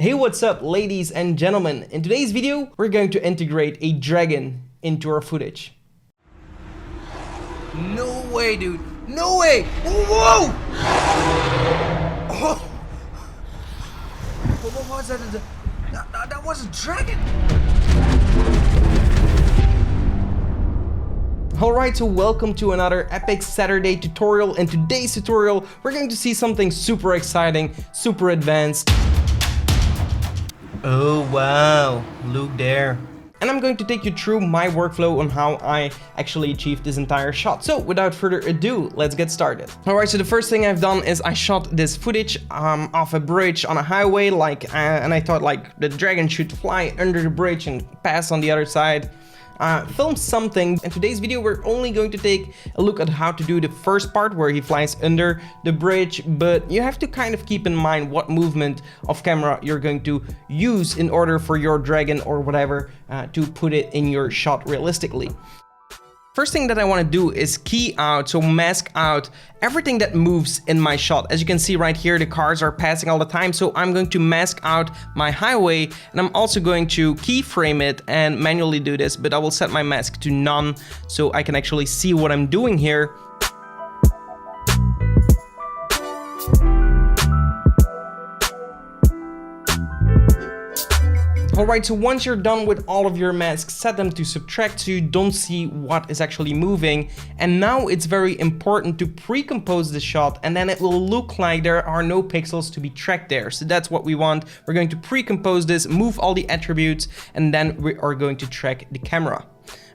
Hey, what's up, ladies and gentlemen? In today's video, we're going to integrate a dragon into our footage. No way, dude. No way! Whoa! Oh! What was that? That was a dragon! Alright, so welcome to another epic Saturday tutorial. In today's tutorial, we're going to see something super exciting, super advanced. Oh wow, look there. And I'm going to take you through my workflow on how I actually achieved this entire shot. So without further ado, let's get started. Alright, so the first thing I've done is I shot this footage off a bridge on a highway, and I thought like the dragon should fly under the bridge and pass on the other side. Film something. In today's video, we're only going to take a look at how to do the first part where he flies under the bridge, but you have to kind of keep in mind what movement of camera you're going to use in order for your dragon or whatever to put it in your shot realistically. First thing that I want to do is key out, so mask out everything that moves in my shot. As you can see right here, the cars are passing all the time, so I'm going to mask out my highway, and I'm also going to keyframe it and manually do this, but I will set my mask to none so I can actually see what I'm doing here. Alright, so once you're done with all of your masks, set them to subtract so you don't see what is actually moving. And now it's very important to pre-compose the shot, and then it will look like there are no pixels to be tracked there. So that's what we want. We're going to pre-compose this, move all the attributes, and then we are going to track the camera.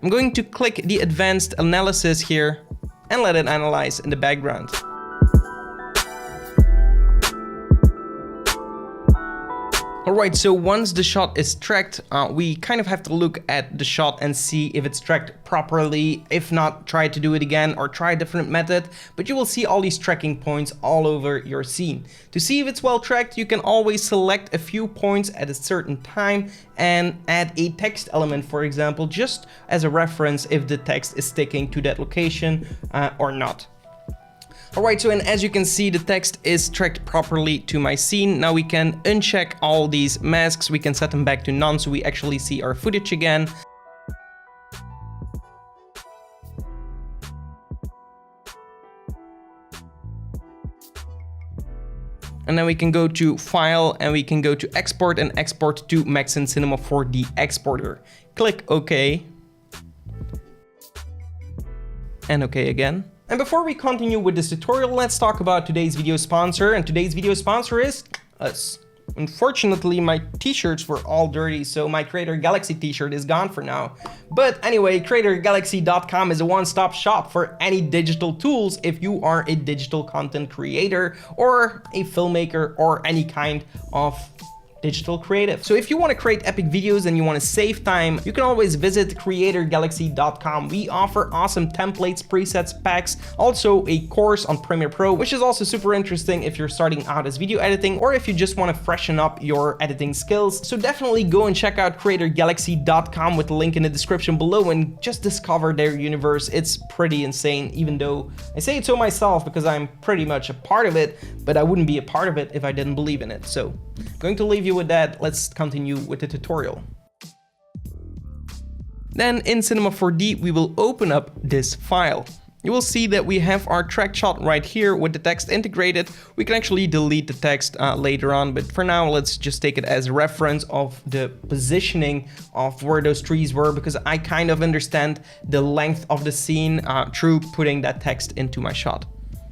I'm going to click the advanced analysis here and let it analyze in the background. Alright, so once the shot is tracked, we kind of have to look at the shot and see if it's tracked properly. If not, try to do it again or try a different method, but you will see all these tracking points all over your scene. To see if it's well tracked, you can always select a few points at a certain time and add a text element, for example, just as a reference if the text is sticking to that location or not. Alright, so and as you can see, the text is tracked properly to my scene. Now we can uncheck all these masks, we can set them back to none so we actually see our footage again. And then we can go to File and we can go to Export and export to Maxon Cinema 4D Exporter. Click OK. And OK again. And before we continue with this tutorial, let's talk about today's video sponsor. And today's video sponsor is us. Unfortunately, my t-shirts were all dirty, so my CreatorGalaxy t-shirt is gone for now. But anyway, CreatorGalaxy.com is a one-stop shop for any digital tools if you are a digital content creator or a filmmaker or any kind of digital creative. So if you want to create epic videos and you want to save time, you can always visit CreatorGalaxy.com. We offer awesome templates, presets, packs, also a course on Premiere Pro, which is also super interesting if you're starting out as video editing or if you just want to freshen up your editing skills. So definitely go and check out CreatorGalaxy.com with the link in the description below and just discover their universe. It's pretty insane, even though I say it so myself because I'm pretty much a part of it, but I wouldn't be a part of it if I didn't believe in it. So going to leave you with that, let's continue with the tutorial. Then in Cinema 4D, we will open up this file. You will see that we have our track shot right here with the text integrated. We can actually delete the text later on, but for now, let's just take it as a reference of the positioning of where those trees were, because I kind of understand the length of the scene through putting that text into my shot.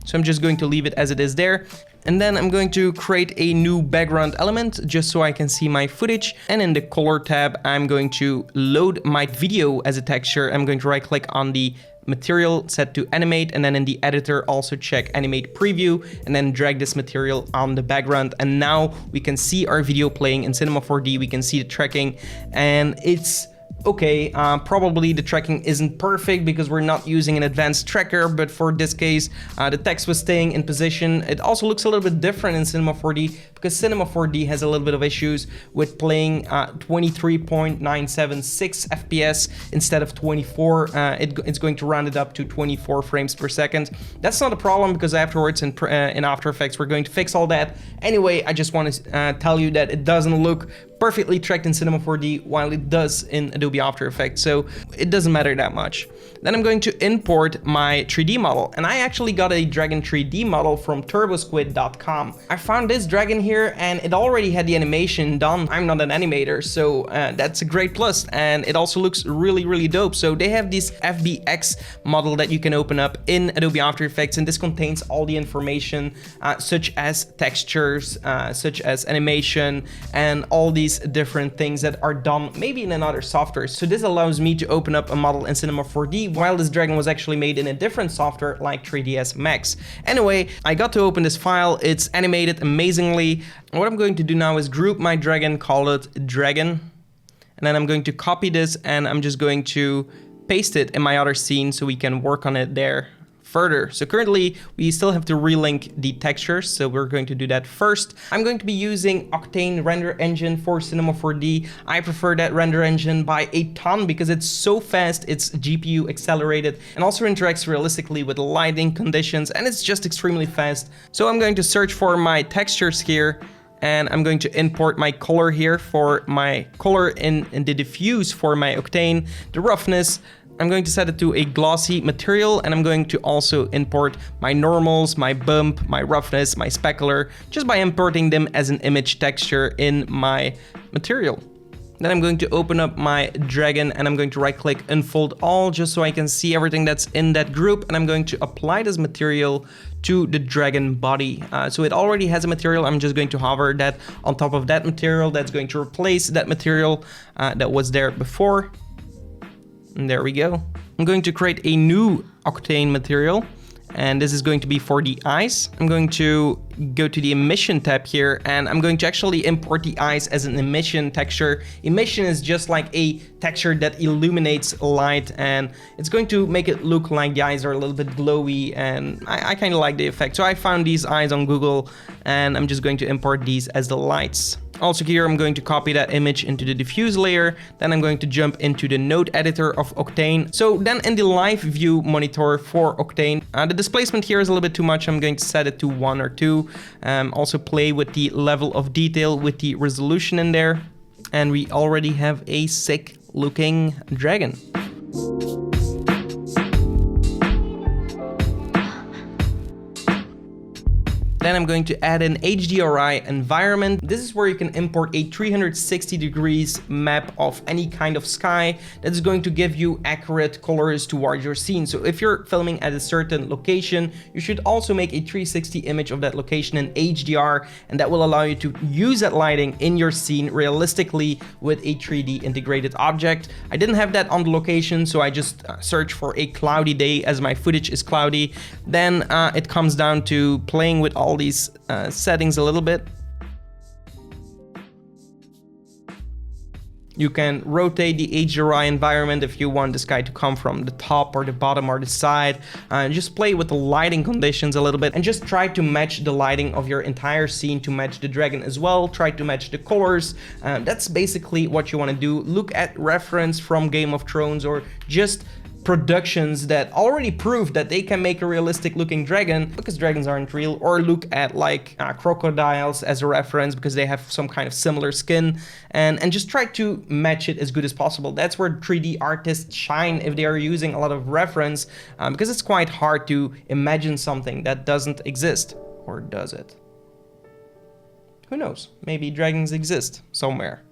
So I'm just going to leave it as it is there. And then I'm going to create a new background element just so I can see my footage. And in the color tab, I'm going to load my video as a texture. I'm going to right click on the material, set to animate, and then in the editor also check animate preview and then drag this material on the background. And now we can see our video playing in Cinema 4D. We can see the tracking and it's Okay, probably the tracking isn't perfect because we're not using an advanced tracker, but for this case, the text was staying in position. It also looks a little bit different in Cinema 4D because Cinema 4D has a little bit of issues with playing 23.976 FPS instead of 24. It's going to round it up to 24 frames per second. That's not a problem because afterwards in After Effects, we're going to fix all that. Anyway, I just want to tell you that it doesn't look perfectly tracked in Cinema 4D while it does in Adobe After Effects, so it doesn't matter that much. Then I'm going to import my 3D model, and I actually got a dragon 3D model from turbosquid.com. I found this dragon here and it already had the animation done. I'm not an animator, so that's a great plus, and it also looks really dope. So they have this FBX model that you can open up in Adobe After Effects, and this contains all the information such as textures, such as animation, and all these different things that are done maybe in another software. So this allows me to open up a model in Cinema 4D while this dragon was actually made in a different software like 3ds Max. Anyway, I got to open this file. It's animated amazingly. What I'm going to do now is group my dragon, call it dragon, and then I'm going to copy this and I'm just going to paste it in my other scene so we can work on it there further. So currently we still have to relink the textures, so we're going to do that first. I'm going to be using Octane render engine for Cinema 4D. I prefer that render engine by a ton because it's so fast, it's GPU accelerated, and also interacts realistically with lighting conditions, and it's just extremely fast. So I'm going to search for my textures here, and I'm going to import my color here for my color in the diffuse for my Octane, the roughness. I'm going to set it to a glossy material, and I'm going to also import my normals, my bump, my roughness, my specular, just by importing them as an image texture in my material. Then I'm going to open up my dragon and I'm going to right click unfold all just so I can see everything that's in that group, and I'm going to apply this material to the dragon body. So it already has a material. I'm just going to hover that on top of that material that's going to replace that material that was there before. And there we go. I'm going to create a new Octane material, and this is going to be for the eyes. I'm going to go to the emission tab here, and I'm going to actually import the eyes as an emission texture. Emission is just like a texture that illuminates light, and it's going to make it look like the eyes are a little bit glowy, and I kind of like the effect. So I found these eyes on Google, and I'm just going to import these as the lights. Also here, I'm going to copy that image into the diffuse layer. Then I'm going to jump into the node editor of Octane. So then in the live view monitor for Octane, the displacement here is a little bit too much. I'm going to set it to 1 or 2. Also play with the level of detail with the resolution in there. And we already have a sick looking dragon. Then I'm going to add an HDRI environment. This is where you can import a 360 degrees map of any kind of sky that is going to give you accurate colors towards your scene. So if you're filming at a certain location, you should also make a 360 image of that location in HDR, and that will allow you to use that lighting in your scene realistically with a 3D integrated object. I didn't have that on the location, so I just searched for a cloudy day as my footage is cloudy. Then it comes down to playing with all these settings a little bit. You can rotate the HDRI environment if you want the sky to come from the top or the bottom or the side. Just play with the lighting conditions a little bit and just try to match the lighting of your entire scene to match the dragon as well. Try to match the colors. That's basically what you want to do. Look at reference from Game of Thrones or just productions that already proved that they can make a realistic looking dragon because dragons aren't real, or look at like crocodiles as a reference because they have some kind of similar skin, and just try to match it as good as possible. That's where 3D artists shine if they are using a lot of reference, because it's quite hard to imagine something that doesn't exist. Or does it? Who knows? Maybe dragons exist somewhere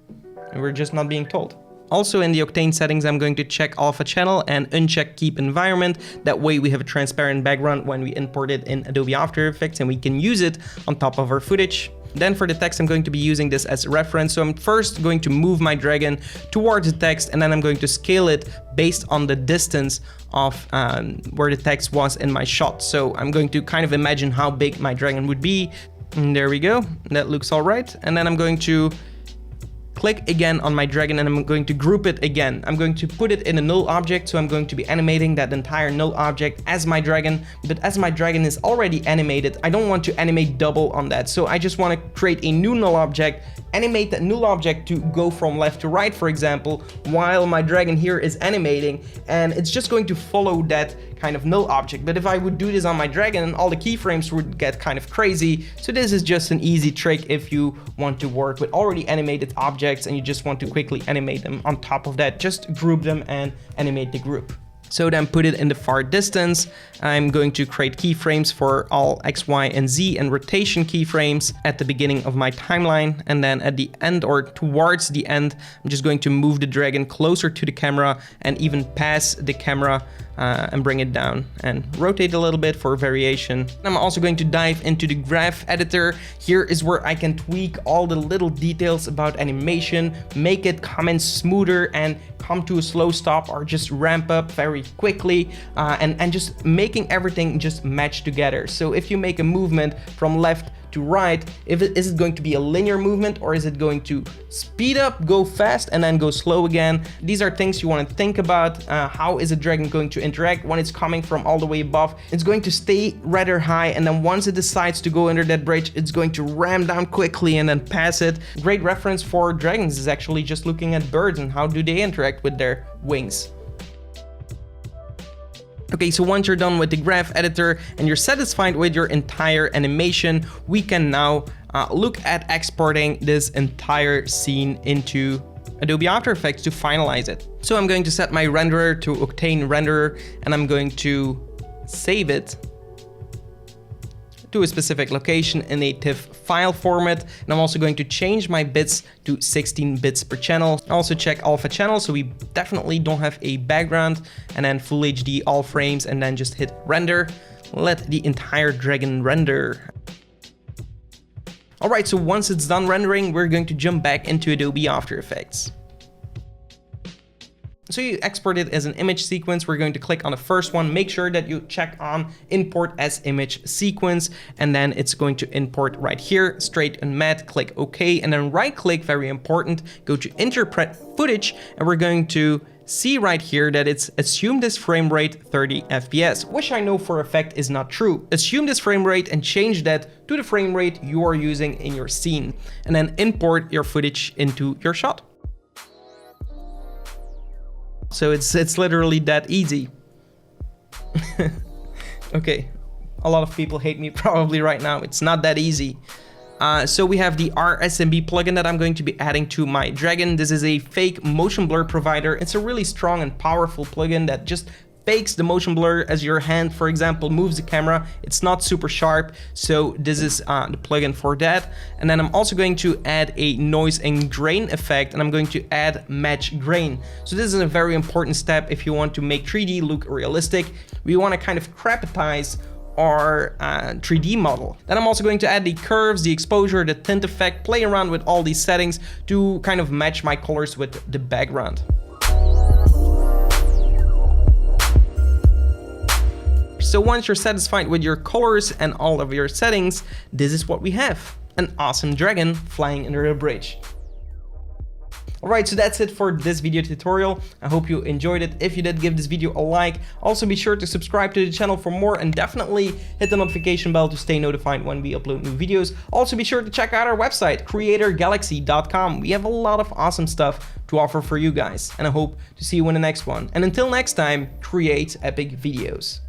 and we're just not being told. Also in the Octane settings, I'm going to check alpha channel and uncheck keep environment. That way we have a transparent background when we import it in Adobe After Effects and we can use it on top of our footage. Then for the text, I'm going to be using this as a reference. So I'm first going to move my dragon towards the text, and then I'm going to scale it based on the distance of where the text was in my shot. So I'm going to kind of imagine how big my dragon would be. And there we go. That looks all right. And then I'm going to click again on my dragon and I'm going to group it again. I'm going to put it in a null object, so I'm going to be animating that entire null object as my dragon. But as my dragon is already animated, I don't want to animate double on that. So I just want to create a new null object, animate that null object to go from left to right, for example, while my dragon here is animating, and it's just going to follow that kind of null object. But if I would do this on my dragon, all the keyframes would get kind of crazy. So this is just an easy trick if you want to work with already animated objects and you just want to quickly animate them. On top of that, just group them and animate the group. So then put it in the far distance. I'm going to create keyframes for all X, Y, and Z and rotation keyframes at the beginning of my timeline. And then at the end or towards the end, I'm just going to move the dragon closer to the camera and even pass the camera and bring it down and rotate a little bit for variation. I'm also going to dive into the graph editor. Here is where I can tweak all the little details about animation, make it come in smoother and come to a slow stop or just ramp up very quickly, and just making everything just match together. So if you make a movement from left to right, is it going to be a linear movement or is it going to speed up, go fast, and then go slow again? These are things you want to think about. How is a dragon going to interact when it's coming from all the way above? It's going to stay rather high, and then once it decides to go under that bridge, it's going to ram down quickly and then pass it. Great reference for dragons is actually just looking at birds and how do they interact with their wings. Okay, so once you're done with the graph editor and you're satisfied with your entire animation, we can now look at exporting this entire scene into Adobe After Effects to finalize it. So I'm going to set my renderer to Octane Renderer and I'm going to save it to a specific location in a TIFF file format. And I'm also going to change my bits to 16 bits per channel. Also check alpha channel, so we definitely don't have a background, and then full HD all frames, and then just hit render. Let the entire dragon render. All right, so once it's done rendering, we're going to jump back into Adobe After Effects. So you export it as an image sequence. We're going to click on the first one. Make sure that you check on import as image sequence, and then it's going to import right here, straight and matte, click OK, and then right click, very important, go to interpret footage, and we're going to see right here that it's assume this frame rate 30 FPS, which I know for a fact is not true. Assume this frame rate and change that to the frame rate you are using in your scene, and then import your footage into your shot. So it's literally that easy. Okay, a lot of people hate me probably right now. It's not that easy. So we have the RSMB plugin that I'm going to be adding to my dragon. This is a fake motion blur provider. It's a really strong and powerful plugin that just fakes the motion blur as your hand, for example, moves the camera. It's not super sharp, so this is the plugin for that. And then I'm also going to add a noise and grain effect, and I'm going to add match grain. So this is a very important step if you want to make 3D look realistic. We want to kind of crapitize our 3D model. Then I'm also going to add the curves, the exposure, the tint effect, play around with all these settings to kind of match my colors with the background. So once you're satisfied with your colors and all of your settings, this is what we have. An awesome dragon flying under a bridge. Alright, so that's it for this video tutorial. I hope you enjoyed it. If you did, give this video a like. Also be sure to subscribe to the channel for more, and definitely hit the notification bell to stay notified when we upload new videos. Also be sure to check out our website, CreatorGalaxy.com. We have a lot of awesome stuff to offer for you guys, and I hope to see you in the next one. And until next time, create epic videos.